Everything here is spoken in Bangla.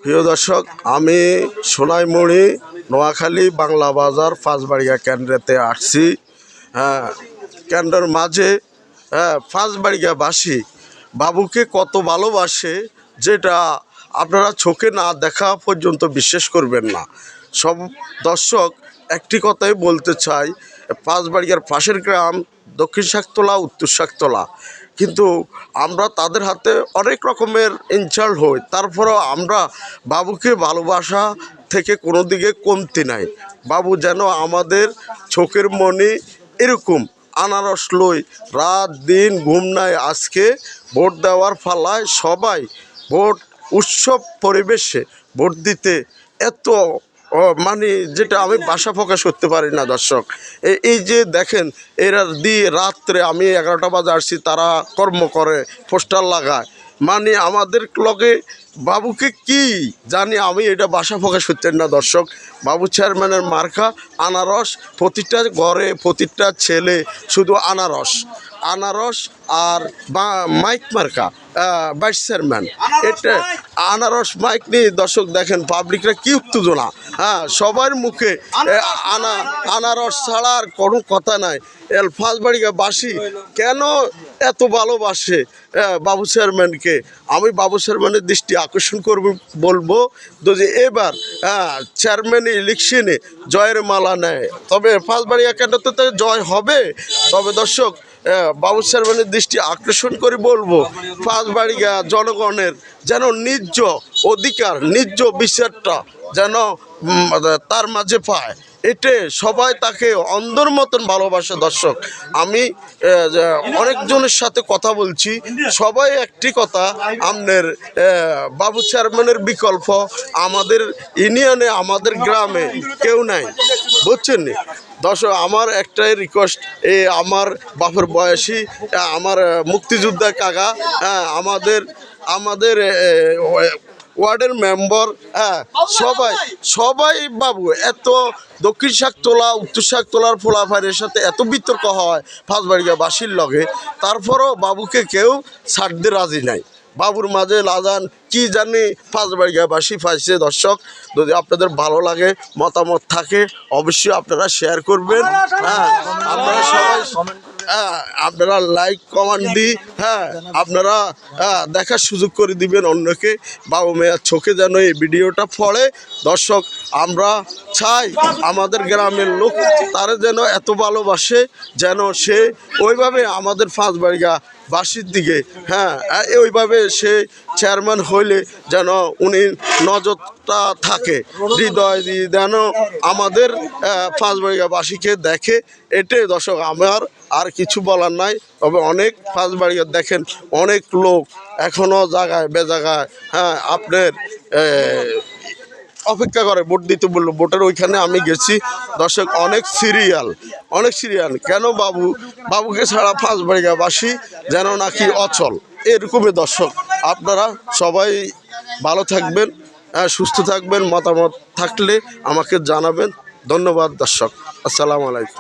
প্রিয় দর্শক, আমি সোনাইমুড়ি নোয়াখালী বাংলা বাজার পাঁচবাড়িয়া কেন্দ্রেতে আসছি। কেন্দ্রের মাঝে পাঁচবাড়িয়াবাসী বাবুকে কত ভালোবাসে, যেটা আপনারা চোখে না দেখা পর্যন্ত বিশ্বাস করবেন না। সব দর্শক, একটি কথাই বলতে চাই, পাঁচবাড়িয়ার পাশের গ্রাম দক্ষিণ শাকতলা, উত্তর শাকতলা, কিন্তু আমরা তাদের হাতে অনেক রকমের ইনসাল্ট হই। তারপরেও আমরা বাবুকে ভালোবাসা থেকে কোনো দিকে কমতি নাই। বাবু যেন আমাদের চোখের মণি, এরকম আনারস লই রাত দিন ঘুম নাই। আজকে ভোট দেওয়ার পালায় সবাই ভোট উৎসব পরিবেশে ভোট দিতে এত মানে যেটা আমি ভাষা প্রকাশ করতে পারি না। দর্শক, এই যে দেখেন, এরা দিয়ে রাত্রে আমি 11টা বাজে আসছি, তারা কর্ম করে, পোস্টার লাগায়, মানে আমাদের লগে বাবুকে কি জানি আমি, এটা ভাষা প্রকাশ করতে না। দর্শক, বাবু চেয়ারম্যানের মার্কা আনারস, প্রতিটা ঘরে প্রতিটা ছেলে শুধু আনারস আনারস আর মাইক মার্কা ভাইস চেয়ারম্যান, এটা আনারস মাইক নিয়ে দর্শক দেখেন পাবলিকরা কি উত্তেজনা। সবার মুখে আনারস ছাড়া আর কোনো কথা নাই। পাঁচবাড়িয়াবাসী কেন এত ভালোবাসে বাবু চেয়ারম্যানকে, আমি বাবু চেয়ারম্যানের দৃষ্টি আকর্ষণ করব, বলবো যে এবার চেয়ারম্যান ইলেকশনে জয়ের মালা নেয়, তবে পাঁচবাড়িয়া কেন্দ্রতে তো জয় হবে। তবে দর্শক, বাবু চেয়ারম্যানের দৃষ্টি আকর্ষণ করে বলবো, পাঁচবাড়িয়া জনগণের যেন ন্যায্য অধিকার, ন্যায্য বিচারটা যেন তার মাঝে পায়, এতে সবাই তাকে অন্ধর মতন ভালোবাসে। দর্শক, আমি অনেকজনের সাথে কথা বলছি, সবাই একটি কথা, আপনার বাবু চেয়ারম্যানের বিকল্প আমাদের ইউনিয়নে, আমাদের গ্রামে কেউ নাই, বুঝছেন নি। দর্শক, আমার একটাই রিকোয়েস্ট, আমার বাপের বয়সী আমার মুক্তিযোদ্ধা কাকা, আমাদের ওয়ার্ডের মেম্বার, সবাই বাবু, এত দক্ষিণ শাকতলা উত্তর শাকতলার ফোলাফাইয়ের সাথে এত বিতর্ক হয় পাঁচবাড়িয়াবাসীর লগে, তারপরও বাবুকে কেউ ছাড়তে রাজি নাই। বাবুর মাঝে লাজান কি জানি পাঁচবাড়িয়াবাসী পাইছে। দর্শক, যদি আপনাদের ভালো লাগে, মতামত থাকে, অবশ্যই আপনারা শেয়ার করবেন। আপনারা সবাই আপনারা লাইক কমেন্ট দিই, আপনারা দেখার সুযোগ করে দিবেন অন্যকে, বাবু মেয়ের চোখে যেন এই ভিডিওটা পড়ে। দর্শক, আমরা চাই আমাদের গ্রামের লোক তারা যেন এত ভালোবাসে, যেন সে ওইভাবে আমাদের পাঁচবাড়িয়াবাসীর দিকে ওইভাবে সে চেয়ারম্যান হইলে যেন উনি নজরটা থাকে, হৃদয় দিয়ে যেন আমাদের পাঁচবাড়িয়াবাসীকে দেখে। এটাই দর্শক, আমার আর কিছু বলার নাই। তবে অনেক পাঁচবাড়িয়া দেখেন, অনেক লোক এখনও জায়গায় বেজায়গায় আপনার অপেক্ষা করে ভোট দিতে বললো। ভোটের ওইখানে আমি গেছি দর্শক, অনেক সিরিয়াল কেন বাবুকে ছাড়া পাঁচবাড়িয়াবাসী যেন নাকি অচল, এরকমই। দর্শক, আপনারা সবাই ভালো থাকবেন, সুস্থ থাকবেন, মতামত থাকলে আমাকে জানাবেন। ধন্যবাদ দর্শক, আসসালামু আলাইকুম।